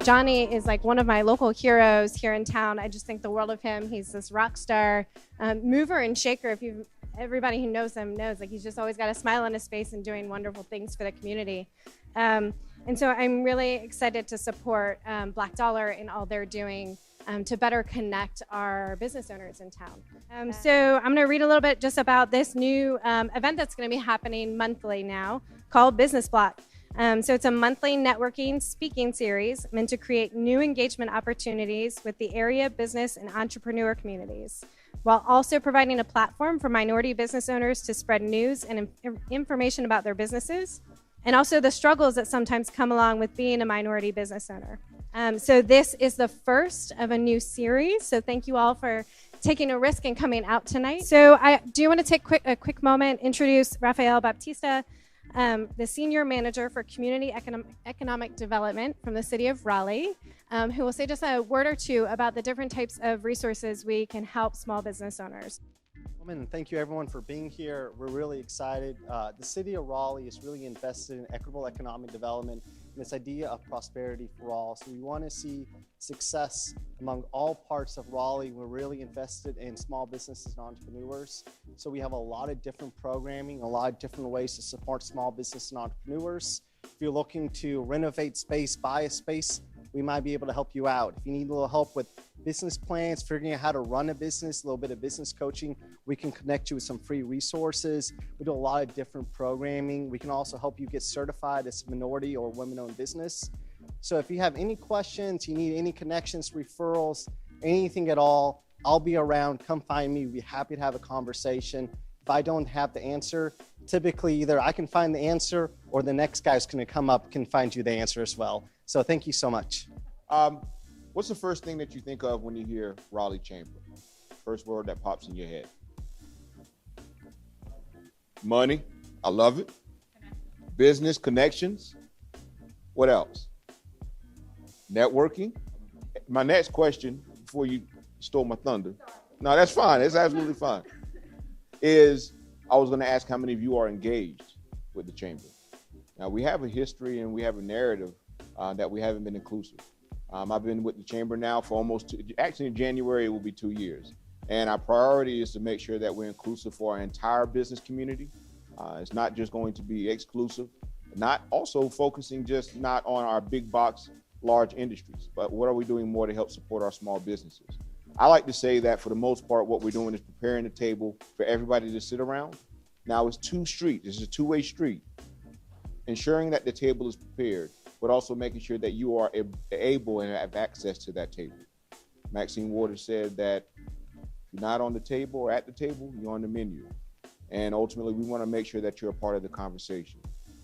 Johnny is like one of my local heroes here in town. I just think the world of him. He's this rock star, mover and shaker. Everybody who knows him knows, like, he's just always got a smile on his face and doing wonderful things for the community. And so I'm really excited to support Black Dollar in all they're doing to better connect our business owners in town. So I'm going to read a little bit just about this new event that's going to be happening monthly now called Business Block. So it's a monthly networking speaking series meant to create new engagement opportunities with the area business and entrepreneur communities, while also providing a platform for minority business owners to spread news and information about their businesses, and also the struggles that sometimes come along with being a minority business owner. So this is the first of a new series. So thank you all for taking a risk and coming out tonight. So I do want to take a quick moment, introduce Rafael Baptista, the Senior Manager for Community Economic Development from the City of Raleigh, who will say just a word or two about the different types of resources we can help small business owners. Thank you everyone for being here. We're really excited. The City of Raleigh is really invested in equitable economic development and this idea of prosperity for all. So we want to see success among all parts of Raleigh. We're really invested in small businesses and entrepreneurs. So we have a lot of different programming, a lot of different ways to support small business and entrepreneurs. If you're looking to renovate space, buy a space, we might be able to help you out. If you need a little help with business plans, figuring out how to run a business, a little bit of business coaching, we can connect you with some free resources. We do a lot of different programming. We can also help you get certified as a minority or women-owned business. So if you have any questions, you need any connections, referrals, anything at all, I'll be around. Come find me. We'd be happy to have a conversation. If I don't have the answer, typically either I can find the answer or the next guy's going to come up can find you the answer as well. So thank you so much. What's the first thing that you think of when you hear Raleigh Chamber? First word that pops in your head. Money. I love it. Business connections. What else? Networking. My next question, before you stole my thunder. No, that's fine. It's absolutely fine. I was going to ask how many of you are engaged with the Chamber. Now, we have a history and we have a narrative that we haven't been inclusive. I've been with the Chamber now for actually in January, it will be 2 years. And our priority is to make sure that we're inclusive for our entire business community. It's not just going to be exclusive, not also focusing just not on our big box, large industries, but what are we doing more to help support our small businesses? I like to say that for the most part, what we're doing is preparing the table for everybody to sit around. Now it's two streets, this is a two-way street. Ensuring that the table is prepared, but also making sure that you are able and have access to that table. Maxine Waters said that if you're not on the table or at the table, you're on the menu. And ultimately, we want to make sure that you're a part of the conversation.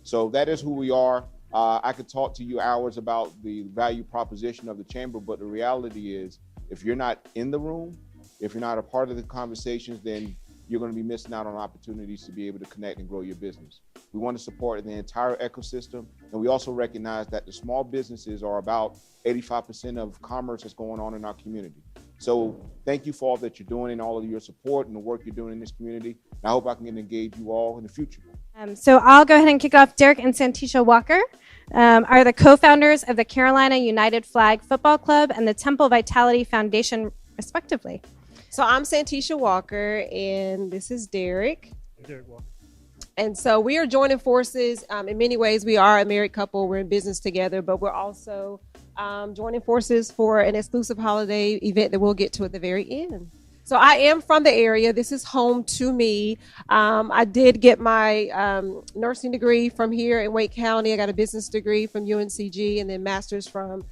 So that is who we are. I could talk to you hours about the value proposition of the Chamber, but the reality is, if you're not in the room, if you're not a part of the conversations, then you're going to be missing out on opportunities to be able to connect and grow your business. We want to support the entire ecosystem, and we also recognize that the small businesses are about 85% of commerce that's going on in our community. So thank you for all that you're doing and all of your support and the work you're doing in this community. And I hope I can engage you all in the future. So I'll go ahead and kick off. Derek and Santisha Walker are the co-founders of the Carolina United Flag Football Club and the Temple Vitality Foundation, respectively. So I'm Santisha Walker, and this is Derek. Derek Walker. And so we are joining forces. In many ways, we are a married couple. We're in business together, but we're also joining forces for an exclusive holiday event that we'll get to at the very end. So I am from the area. This is home to me. I did get my nursing degree from here in Wake County. I got a business degree from UNCG and then master's from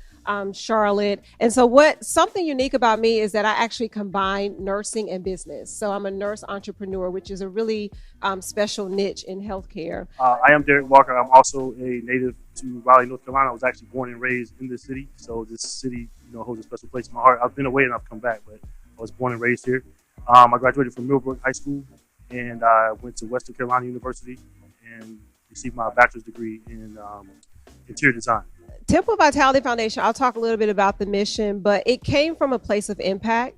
Charlotte. And so something unique about me is that I actually combine nursing and business. So I'm a nurse entrepreneur, which is a really special niche in healthcare. I am Derek Walker. I'm also a native to Raleigh, North Carolina. I was actually born and raised in this city. So this city, holds a special place in my heart. I've been away and I've come back, but I was born and raised here. I graduated from Millbrook High School, and I went to Western Carolina University and received my bachelor's degree in interior design. Temple Vitality Foundation, I'll talk a little bit about the mission, but it came from a place of impact.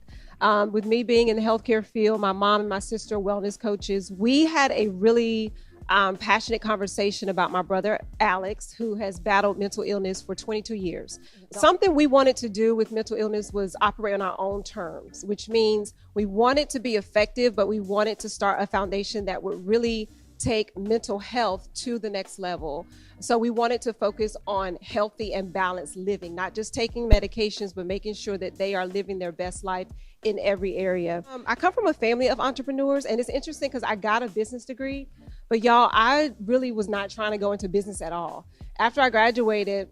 With me being in the healthcare field, my mom and my sister are wellness coaches. We had a really passionate conversation about my brother, Alex, who has battled mental illness for 22 years. Something we wanted to do with mental illness was operate on our own terms, which means we wanted to be effective, but we wanted to start a foundation that would really take mental health to the next level. So we wanted to focus on healthy and balanced living, not just taking medications, but making sure that they are living their best life in every area. I come from a family of entrepreneurs, and it's interesting because I got a business degree, but y'all, I really was not trying to go into business at all. After I graduated,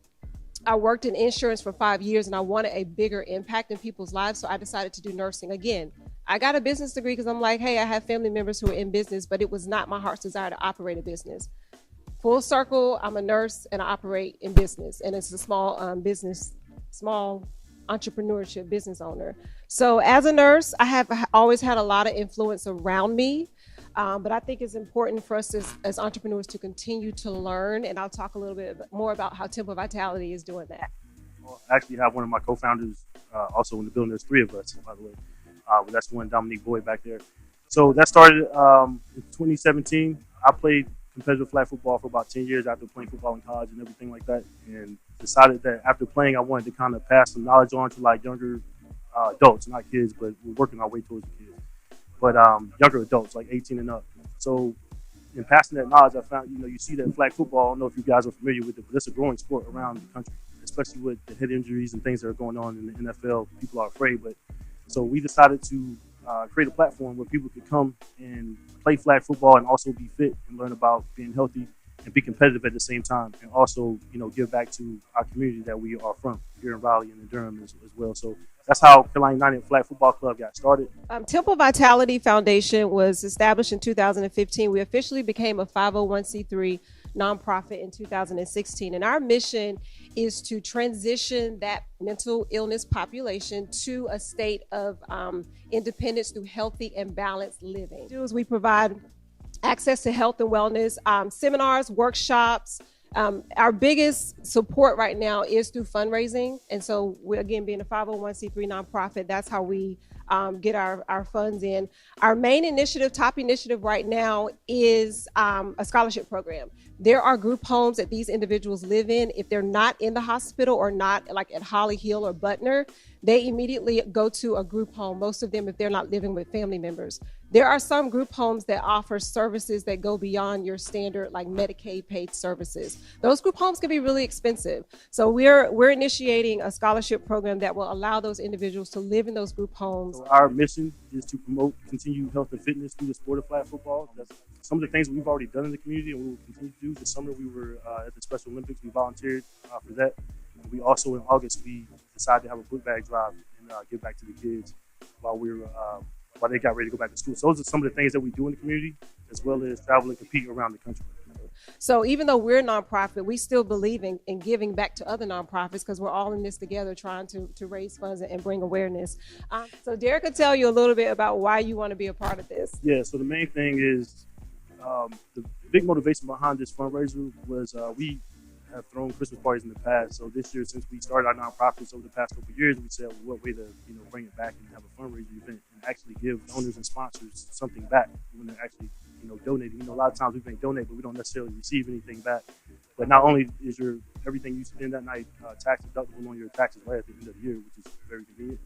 I worked in insurance for 5 years, and I wanted a bigger impact in people's lives, so I decided to do nursing. Again, I got a business degree because I'm like, hey, I have family members who are in business, but it was not my heart's desire to operate a business. Full circle, I'm a nurse and I operate in business, and it's a small business, small entrepreneurship business owner. So as a nurse, I have always had a lot of influence around me, but I think it's important for us as entrepreneurs to continue to learn, and I'll talk a little bit more about how Temple Vitality is doing that. Well, I actually have one of my co-founders also in the building. There's 3 of us, by the way. That's one, Dominique Boyd, back there. So that started in 2017. I played competitive flag football for about 10 years after playing football in college and everything like that, and decided that after playing, I wanted to kind of pass some knowledge on to like younger adults, not kids, but we're working our way towards the kids. But younger adults, like 18 and up. So in passing that knowledge, I found, you see that flag football, I don't know if you guys are familiar with it, but it's a growing sport around the country, especially with the head injuries and things that are going on in the NFL. People are afraid, but so we decided to create a platform where people could come and play flag football and also be fit and learn about being healthy and be competitive at the same time, and also, give back to our community that we are from here in Raleigh and in Durham as well. So that's how Carolina United Flag Football Club got started. Temple Vitality Foundation was established in 2015. We officially became a 501c3 nonprofit in 2016. And our mission is to transition that mental illness population to a state of independence through healthy and balanced living. We provide access to health and wellness, seminars, workshops. Our biggest support right now is through fundraising. And so we're, again, being a 501c3 nonprofit, that's how we get our funds in. Our main initiative, top initiative right now is a scholarship program. There are group homes that these individuals live in. If they're not in the hospital or not like at Holly Hill or Butner, they immediately go to a group home, most of them if they're not living with family members. There are some group homes that offer services that go beyond your standard like Medicaid paid services. Those group homes can be really expensive. So we're initiating a scholarship program that will allow those individuals to live in those group homes. So our mission is to promote continued health and fitness through the sport of flag football. That's some of the things we've already done in the community and we will continue to do. This summer we were at the Special Olympics. We volunteered for that. And we also, in August, we decided to have a book bag drive and give back to the kids while they got ready to go back to school. So those are some of the things that we do in the community, as well as travel and compete around the country. So even though we're a nonprofit, we still believe in giving back to other nonprofits because we're all in this together trying to raise funds and bring awareness. So Derek will tell you a little bit about why you want to be a part of this. Yeah, so the main thing is the big motivation behind this fundraiser was we have thrown Christmas parties in the past. So this year, since we started our nonprofits over the past couple of years, we said, well, what way to bring it back and have a fundraiser event and actually give donors and sponsors something back when they're actually donating. A lot of times we may donate, but we don't necessarily receive anything back. But not only is everything you spend that night tax deductible on your taxes right at the end of the year, which is very convenient,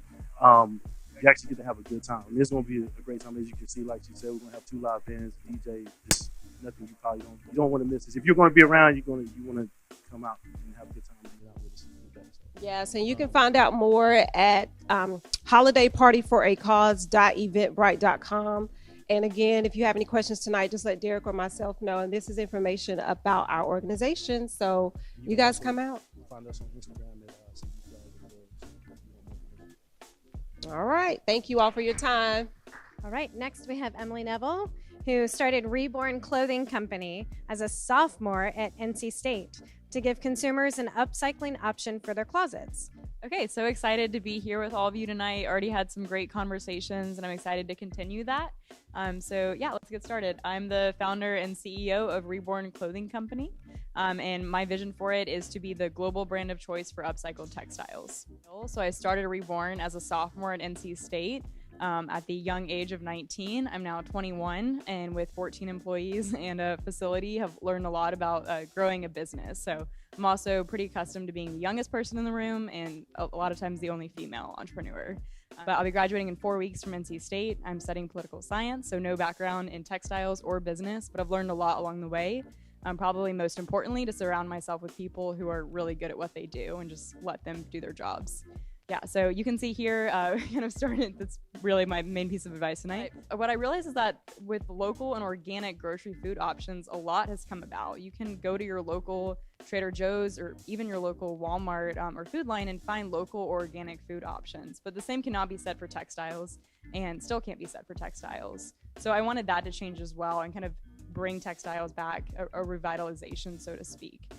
you actually get to have a good time. I mean, it's going to be a great time. As you can see, like she said, we're going to have 2 live bands, DJ. There's nothing you probably don't want to miss. If you're going to be around, you want to come out and have a good time and hang out with us. Yes, and you can find out more at holidaypartyforacause.eventbrite.com. And again, if you have any questions tonight, just let Derek or myself know. And this is information about our organization. So you guys come out. Find us on Instagram at All right. Thank you all for your time. All right. Next, we have Emily Neville, who started Reborn Clothing Company as a sophomore at NC State to give consumers an upcycling option for their closets. Okay, so excited to be here with all of you tonight. Already had some great conversations, and I'm excited to continue that. So yeah, let's get started. I'm the founder and CEO of Reborn Clothing Company, and my vision for it is to be the global brand of choice for upcycled textiles. So I started Reborn as a sophomore at NC State. at the young age of 19. I'm now 21, and with 14 employees and a facility, have learned a lot about growing a business. So I'm also pretty accustomed to being the youngest person in the room and a lot of times the only female entrepreneur. But I'll be graduating in 4 weeks from NC State. I'm studying political science, so no background in textiles or business, but I've learned a lot along the way. Probably most importantly, to surround myself with people who are really good at what they do and just let them do their jobs. Yeah, so you can see here, kind of started, that's really my main piece of advice tonight. What I realized is that with local and organic grocery food options, a lot has come about. You can go to your local Trader Joe's or even your local Walmart or Food Line and find local or organic food options. But the same cannot be said for textiles and still can't be said for textiles. So I wanted that to change as well and kind of bring textiles back, a revitalization, so to speak.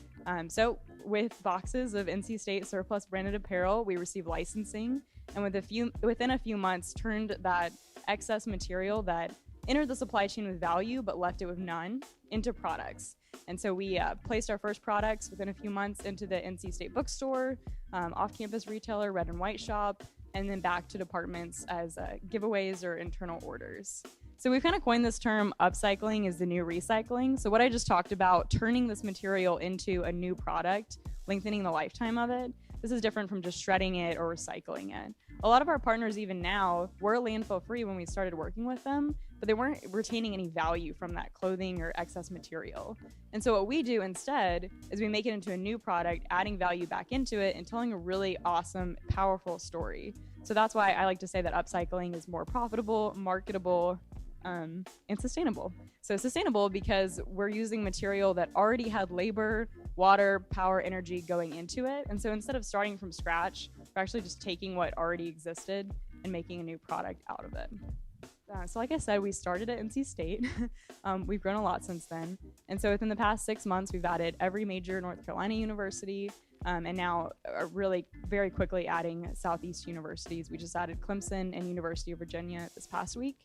So with boxes of NC State surplus branded apparel, we received licensing, and within a few months turned that excess material that entered the supply chain with value but left it with none into products. And so we placed our first products within a few months into the NC State bookstore, off-campus retailer Red and White Shop, and then back to departments as giveaways or internal orders. So we've kind of coined this term, upcycling is the new recycling. So what I just talked about, turning this material into a new product, lengthening the lifetime of it, this is different from just shredding it or recycling it. A lot of our partners even now were landfill free when we started working with them, but they weren't retaining any value from that clothing or excess material. And so what we do instead is we make it into a new product, adding value back into it and telling a really awesome, powerful story. So that's why I like to say that upcycling is more profitable, marketable, and sustainable. So sustainable because we're using material that already had labor, water, power, energy going into it. And so instead of starting from scratch, we're actually just taking what already existed and making a new product out of it. So like I said, we started at NC State. We've grown a lot since then. And so within the past 6 months, we've added every major North Carolina university, and now are really very quickly adding Southeast universities. We just added Clemson and University of Virginia this past week.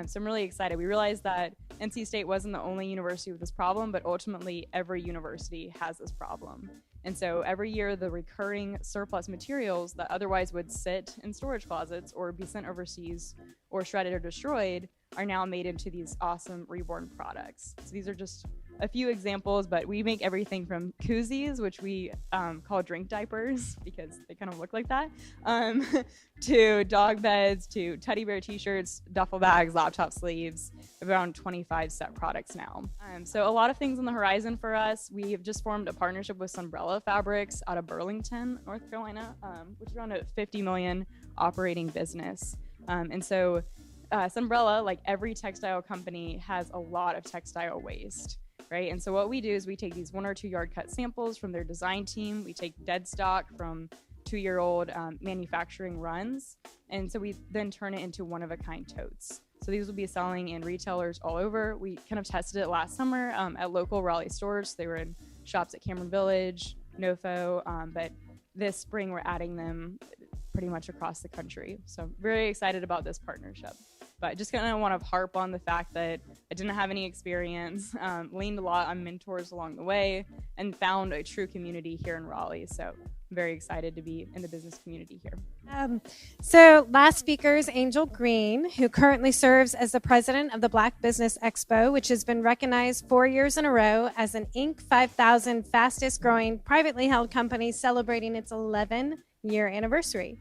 So I'm really excited. We realized that NC State wasn't the only university with this problem, but ultimately every university has this problem. And so every year, the recurring surplus materials that otherwise would sit in storage closets or be sent overseas or shredded or destroyed are now made into these awesome reborn products. So these are just a few examples, but we make everything from koozies, which we call drink diapers because they kind of look like that, to dog beds, to teddy bear t-shirts, duffel bags, laptop sleeves, around 25 set products now. So a lot of things on the horizon for us. We've just formed a partnership with Sunbrella Fabrics out of Burlington, North Carolina, which is around a $50 million operating business. And so Sunbrella, like every textile company, has a lot of textile waste. Right? And so what we do is we take these 1 or 2 yard cut samples from their design team. We take dead stock from 2-year-old manufacturing runs. And so we then turn it into one-of-a-kind totes. So these will be selling in retailers all over. We kind of tested it last summer at local Raleigh stores. They were in shops at Cameron Village, NoFo, but this spring we're adding them pretty much across the country. So very excited about this partnership. But just kind of want to harp on the fact that I didn't have any experience, leaned a lot on mentors along the way, and found a true community here in Raleigh. So I'm very excited to be in the business community here. So last speaker is Angel Green, who currently serves as the president of the Black Business Expo, which has been recognized 4 years in a row as an Inc. 5000 fastest growing privately held company celebrating its 11-year anniversary.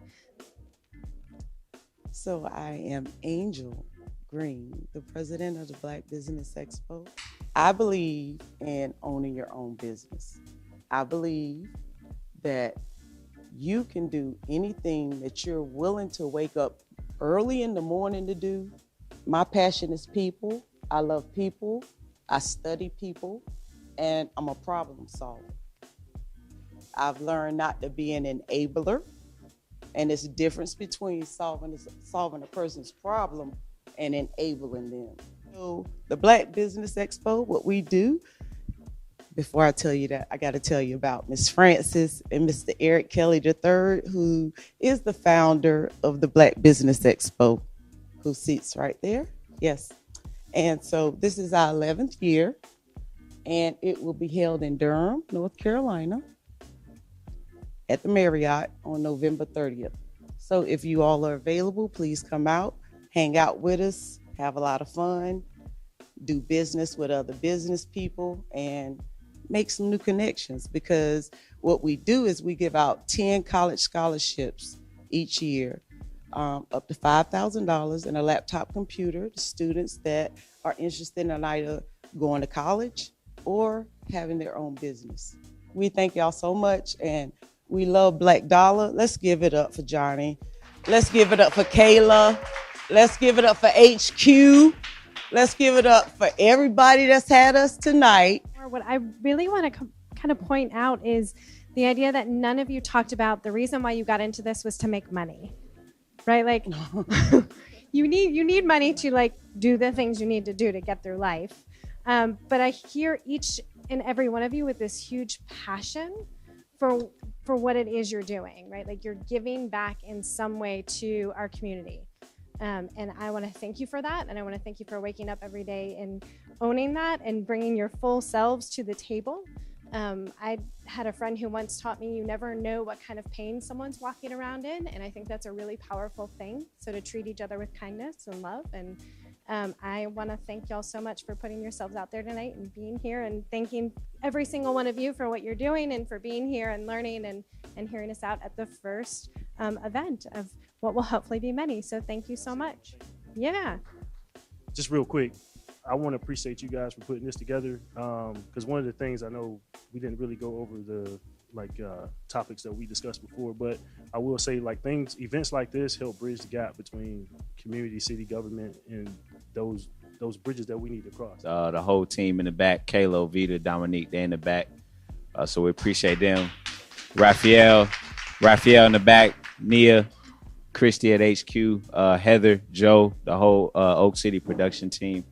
So I am Angel Green, the president of the Black Business Expo. I believe in owning your own business. I believe that you can do anything that you're willing to wake up early in the morning to do. My passion is people. I love people. I study people, and I'm a problem solver. I've learned not to be an enabler. And there's a difference between solving a person's problem and enabling them. So the Black Business Expo, what we do, before I tell you that, I got to tell you about Ms. Francis and Mr. Eric Kelly III, who is the founder of the Black Business Expo, who sits right there. Yes. And so this is our 11th year, and it will be held in Durham, North Carolina, at the Marriott on November 30th. So if you all are available, please come out. hang out with us, have a lot of fun, do business with other business people, and make some new connections, because what we do is we give out 10 college scholarships each year, up to $5,000 and a laptop computer to students that are interested in either going to college or having their own business. We thank y'all so much, and we love Black Dollar. Let's give it up for Johnny. Let's give it up for Kayla. Let's give it up for HQ. Let's give it up for everybody that's had us tonight. What I really want to kind of point out is the idea that none of you talked about the reason why you got into this was to make money, right? Like you need money to like do the things you need to do to get through life. But I hear each and every one of you with this huge passion for what it is you're doing, right? Like you're giving back in some way to our community. And I want to thank you for that. And I want to thank you for waking up every day and owning that and bringing your full selves to the table. I had a friend who once taught me, you never know what kind of pain someone's walking around in. And I think that's a really powerful thing. So to treat each other with kindness and love. And I want to thank y'all so much for putting yourselves out there tonight and being here, and thanking every single one of you for what you're doing and for being here and learning and hearing us out at the first event of what will hopefully be many. So thank you so much. Yeah. Just real quick, I want to appreciate you guys for putting this together, because one of the things I know we didn't really go over the topics that we discussed before, but I will say events like this help bridge the gap between community, city government, and those bridges that we need to cross. The whole team in the back, Kayla, Vita, Dominique, they're in the back, so we appreciate them. Raphael in the back, Nia, Christy at HQ, Heather, Joe, the whole Oak City production team.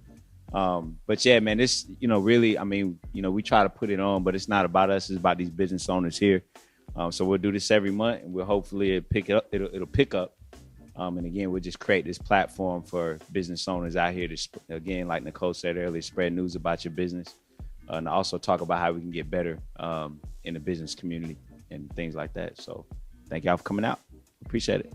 But yeah, man, this, really, we try to put it on, but it's not about us. It's about these business owners here. So we'll do this every month, and we'll hopefully it'll pick up. And again, we'll just create this platform for business owners out here to, again, like Nicole said earlier, spread news about your business, and also talk about how we can get better in the business community and things like that. So thank y'all for coming out. Appreciate it.